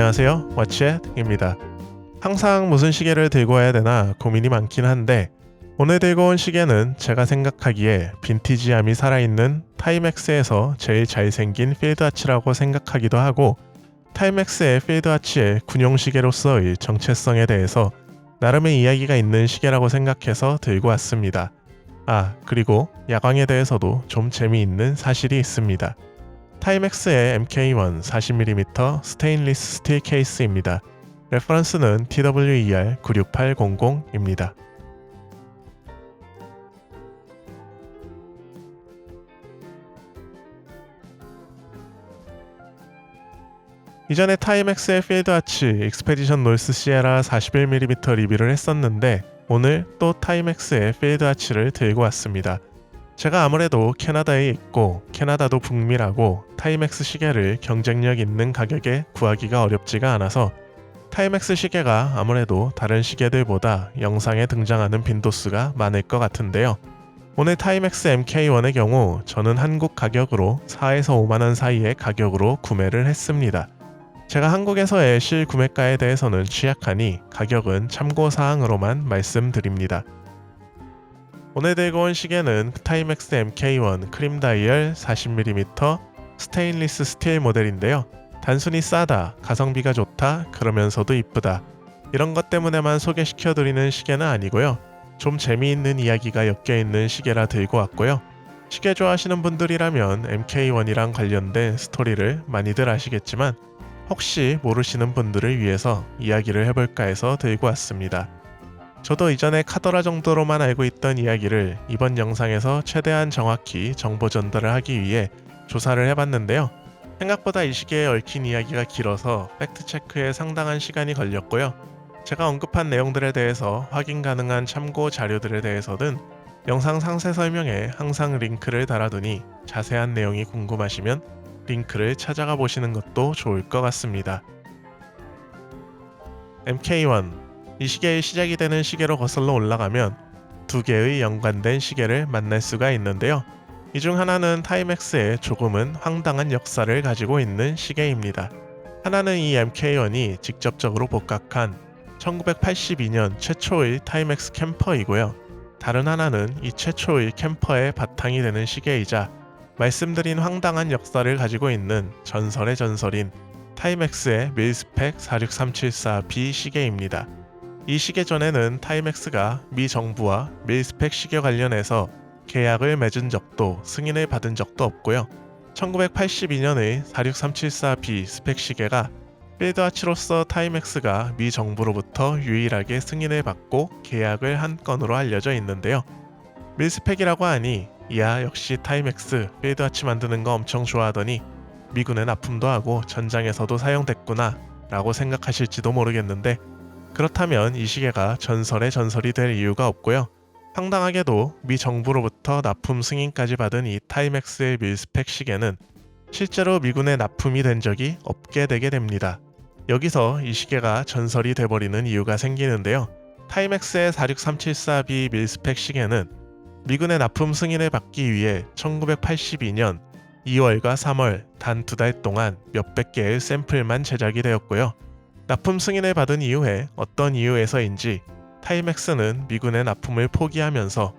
안녕하세요, 워치얏입니다. 항상 무슨 시계를 들고 와야 되나 고민이 많긴 한데 오늘 들고 온 시계는 제가 생각하기에 빈티지함이 살아있는 타이맥스에서 제일 잘생긴 필드와치라고 생각하기도 하고, 타이맥스의 필드와치의 군용시계로서의 정체성에 대해서 나름의 이야기가 있는 시계라고 생각해서 들고 왔습니다. 그리고 야광에 대해서도 좀 재미있는 사실이 있습니다. 타이맥스의 MK1 40mm 스테인리스 스틸 케이스입니다. 레퍼런스는 TWER 96800입니다. 이전에 타이맥스의 필드와치 익스페디션 노스 시에라 41mm 리뷰를 했었는데 오늘 또 타이맥스의 필드와치를 들고 왔습니다. 제가 아무래도 캐나다에 있고 캐나다도 북미라고 타이맥스 시계를 경쟁력 있는 가격에 구하기가 어렵지가 않아서 타이맥스 시계가 아무래도 다른 시계들보다 영상에 등장하는 빈도수가 많을 것 같은데요. 오늘 타이맥스 MK1의 경우 저는 한국 가격으로 4에서 5만원 사이의 가격으로 구매를 했습니다. 제가 한국에서의 실구매가에 대해서는 취약하니 가격은 참고사항으로만 말씀드립니다. 오늘 들고 온 시계는 타이맥스 MK1 크림 다이얼 40mm 스테인리스 스틸 모델인데요. 단순히 싸다, 가성비가 좋다, 그러면서도 이쁘다, 이런 것 때문에만 소개시켜드리는 시계는 아니고요. 좀 재미있는 이야기가 엮여있는 시계라 들고 왔고요. 시계 좋아하시는 분들이라면 MK1이랑 관련된 스토리를 많이들 아시겠지만 혹시 모르시는 분들을 위해서 이야기를 해볼까 해서 들고 왔습니다. 저도 이전에 카더라 정도로만 알고 있던 이야기를 이번 영상에서 최대한 정확히 정보 전달을 하기 위해 조사를 해봤는데요. 생각보다 이 시계에 얽힌 이야기가 길어서 팩트체크에 상당한 시간이 걸렸고요. 제가 언급한 내용들에 대해서 확인 가능한 참고 자료들에 대해서는 영상 상세 설명에 항상 링크를 달아두니 자세한 내용이 궁금하시면 링크를 찾아가 보시는 것도 좋을 것 같습니다. MK1, 이 시계의 시작이 되는 시계로 거슬러 올라가면 두 개의 연관된 시계를 만날 수가 있는데요. 이 중 하나는 타이맥스의 조금은 황당한 역사를 가지고 있는 시계입니다. 하나는 이 MK1이 직접적으로 복각한 1982년 최초의 타이맥스 캠퍼이고요. 다른 하나는 이 최초의 캠퍼의 바탕이 되는 시계이자 말씀드린 황당한 역사를 가지고 있는 전설의 전설인 타이맥스의 밀스펙 46374B 시계입니다. 이 시계 전에는 타이맥스가 미 정부와 밀스펙 시계 관련해서 계약을 맺은 적도 승인을 받은 적도 없고요. 1982년의 46374B 스펙 시계가 필드와치로서 타이맥스가 미 정부로부터 유일하게 승인을 받고 계약을 한 건으로 알려져 있는데요. 밀스펙이라고 하니 이야, 역시 타이맥스 필드와치 만드는 거 엄청 좋아하더니 미군에 납품도 하고 전장에서도 사용됐구나 라고 생각하실지도 모르겠는데, 그렇다면 이 시계가 전설의 전설이 될 이유가 없고요. 황당하게도 미 정부로부터 납품 승인까지 받은 이 타이맥스의 밀스펙 시계는 실제로 미군에 납품이 된 적이 없게 되게 됩니다. 여기서 이 시계가 전설이 돼버리는 이유가 생기는데요. 타이맥스의 46374B 밀스펙 시계는 미군의 납품 승인을 받기 위해 1982년 2월과 3월 단 2달 동안 몇백 개의 샘플만 제작이 되었고요. 납품 승인을 받은 이후에 어떤 이유에서인지 타이맥스는 미군의 납품을 포기하면서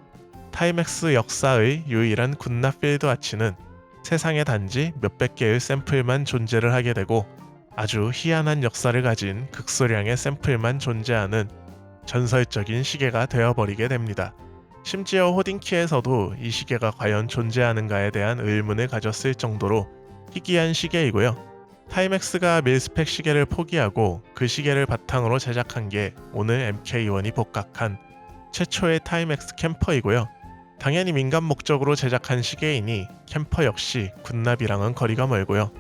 타이맥스 역사의 유일한 군납 필드와치는 세상에 단지 몇백 개의 샘플만 존재를 하게 되고 아주 희한한 역사를 가진 극소량의 샘플만 존재하는 전설적인 시계가 되어버리게 됩니다. 심지어 호딩키에서도 이 시계가 과연 존재하는가에 대한 의문을 가졌을 정도로 희귀한 시계이고요. 타이맥스가 밀스펙 시계를 포기하고 그 시계를 바탕으로 제작한 게 오늘 MK1이 복각한 최초의 타이맥스 캠퍼이고요. 당연히 민간 목적으로 제작한 시계이니 캠퍼 역시 군납이랑은 거리가 멀고요.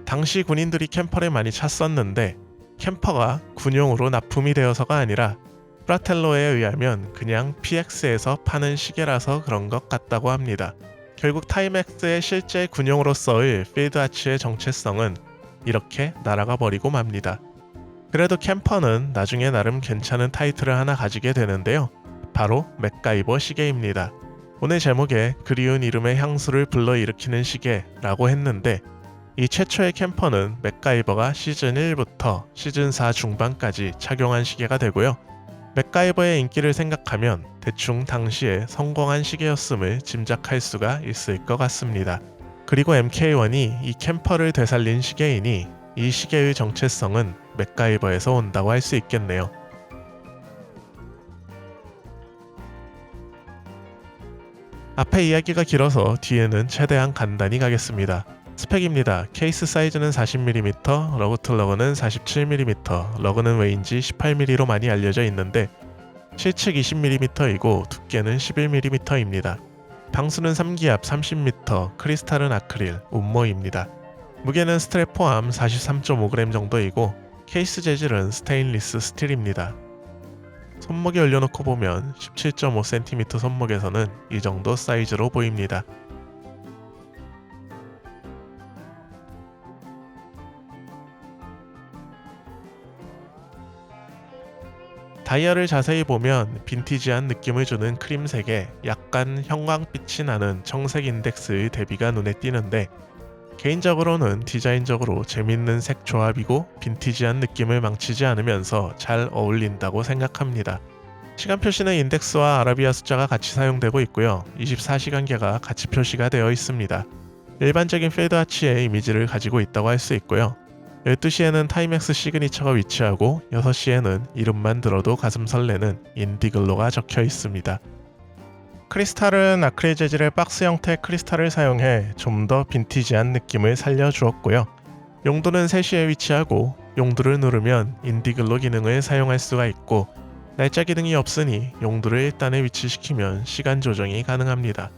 당시 군인들이 캠퍼를 많이 찾았었는데 캠퍼가 군용으로 납품이 되어서가 아니라 프라텔로에 의하면 그냥 PX에서 파는 시계라서 그런 것 같다고 합니다. 결국 타이맥스의 실제 군용으로서의 필드와치의 정체성은 이렇게 날아가 버리고 맙니다. 그래도 캠퍼는 나중에 나름 괜찮은 타이틀을 하나 가지게 되는데요. 바로 맥가이버 시계입니다. 오늘 제목에 그리운 이름의 향수를 불러일으키는 시계라고 했는데 이 최초의 캠퍼는 맥가이버가 시즌 1부터 시즌 4 중반까지 착용한 시계가 되고요. 맥가이버의 인기를 생각하면 대충 당시에 성공한 시계였음을 짐작할 수가 있을 것 같습니다. 그리고 MK1이 이 캠퍼를 되살린 시계이니 이 시계의 정체성은 맥가이버에서 온다고 할 수 있겠네요. 앞에 이야기가 길어서 뒤에는 최대한 간단히 가겠습니다. 스펙입니다. 케이스 사이즈는 40mm, 러그 투 러그는 47mm, 러그는 웨인지 18mm로 많이 알려져 있는데 실측 20mm이고 두께는 11mm입니다. 방수는 3기압 30m, 크리스탈은 아크릴, 운모입니다. 무게는 스트랩 포함 43.5g 정도이고 케이스 재질은 스테인리스 스틸입니다. 손목에 올려놓고 보면 17.5cm 손목에서는 이 정도 사이즈로 보입니다. 다이얼을 자세히 보면 빈티지한 느낌을 주는 크림색에 약간 형광빛이 나는 청색 인덱스의 대비가 눈에 띄는데 개인적으로는 디자인적으로 재밌는 색 조합이고 빈티지한 느낌을 망치지 않으면서 잘 어울린다고 생각합니다. 시간 표시는 인덱스와 아라비아 숫자가 같이 사용되고 있고요. 24시간계가 같이 표시가 되어 있습니다. 일반적인 필드 와치의 이미지를 가지고 있다고 할 수 있고요. 12시에는 타이맥스 시그니처가 위치하고 6시에는 이름만 들어도 가슴 설레는 인디글로가 적혀 있습니다. 크리스탈은 아크릴 재질의 박스 형태의 크리스탈을 사용해 좀 더 빈티지한 느낌을 살려주었고요. 용도는 3시에 위치하고 용도를 누르면 인디글로 기능을 사용할 수가 있고 날짜 기능이 없으니 용도를 1단에 위치시키면 시간 조정이 가능합니다.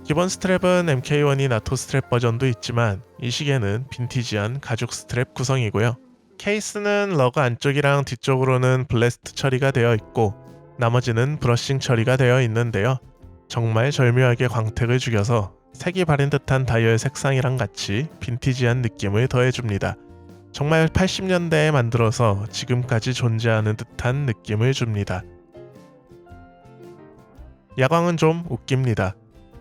기본 스트랩은 MK1이 나토 스트랩 버전도 있지만 이 시계는 빈티지한 가죽 스트랩 구성이고요. 케이스는 러그 안쪽이랑 뒤쪽으로는 블래스트 처리가 되어 있고 나머지는 브러싱 처리가 되어 있는데요. 정말 절묘하게 광택을 죽여서 색이 바른 듯한 다이얼 색상이랑 같이 빈티지한 느낌을 더해줍니다. 정말 80년대에 만들어서 지금까지 존재하는 듯한 느낌을 줍니다. 야광은 좀 웃깁니다.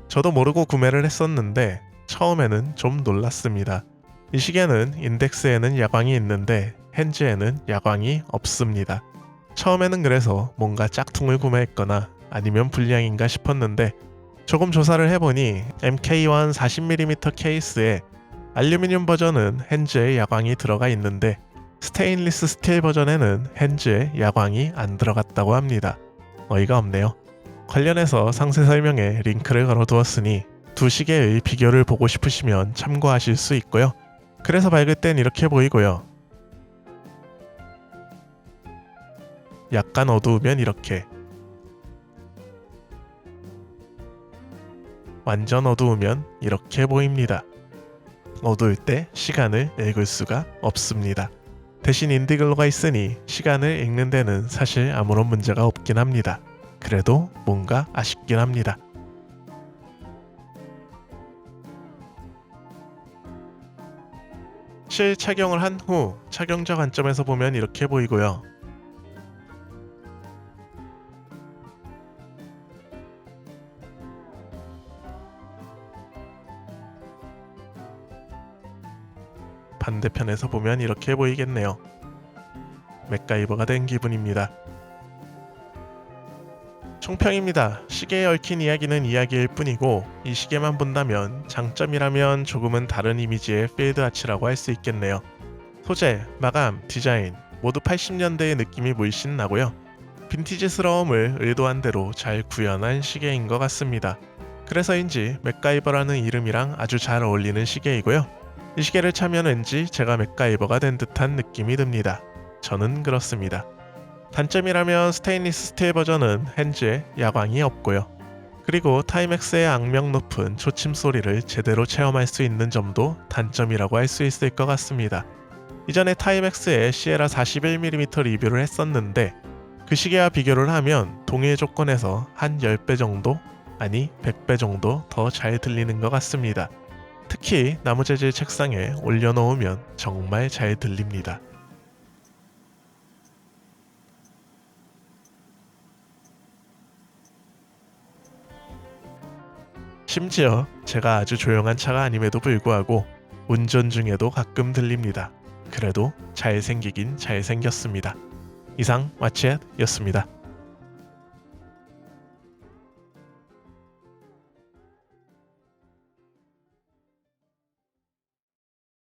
저도 모르고 구매를 했었는데 처음에는 좀 놀랐습니다. 이 시계는 인덱스에는 야광이 있는데 핸즈에는 야광이 없습니다. 처음에는 그래서 뭔가 짝퉁을 구매했거나 아니면 불량인가 싶었는데 조금 조사를 해보니 MK1 40mm 케이스에 알루미늄 버전은 핸즈에 야광이 들어가 있는데 스테인리스 스틸 버전에는 핸즈에 야광이 안 들어갔다고 합니다. 어이가 없네요. 관련해서 상세 설명에 링크를 걸어두었으니 두 시계의 비교를 보고 싶으시면 참고하실 수 있고요. 그래서 밝을 땐 이렇게 보이고요. 약간 어두우면 이렇게, 완전 어두우면 이렇게 보입니다. 어두울 때 시간을 읽을 수가 없습니다. 대신 인디글로가 있으니 시간을 읽는 데는 사실 아무런 문제가 없긴 합니다. 그래도 뭔가 아쉽긴 합니다. 실착용을 한 후 착용자 관점에서 보면 이렇게 보이고요. 반대편에서 보면 이렇게 보이겠네요. 맥가이버가 된 기분입니다. 총평입니다. 시계에 얽힌 이야기는 이야기일 뿐이고 이 시계만 본다면 장점이라면 조금은 다른 이미지의 필드 와치라고 할 수 있겠네요. 소재, 마감, 디자인 모두 80년대의 느낌이 물씬 나고요. 빈티지스러움을 의도한 대로 잘 구현한 시계인 것 같습니다. 그래서인지 맥가이버라는 이름이랑 아주 잘 어울리는 시계이고요. 이 시계를 차면 왠지 제가 맥가이버가 된 듯한 느낌이 듭니다. 저는 그렇습니다. 단점이라면 스테인리스 스틸 버전은 핸즈에 야광이 없고요. 그리고 타이맥스의 악명 높은 초침 소리를 제대로 체험할 수 있는 점도 단점이라고 할 수 있을 것 같습니다. 이전에 타이맥스의 시에라 41mm 리뷰를 했었는데 그 시계와 비교를 하면 동일 조건에서 한 10배 정도? 아니 100배 정도 더 잘 들리는 것 같습니다. 특히 나무 재질 책상에 올려놓으면 정말 잘 들립니다. 심지어 제가 아주 조용한 차가 아님에도 불구하고 운전 중에도 가끔 들립니다. 그래도 잘생기긴 잘생겼습니다. 이상 왓츠였습니다.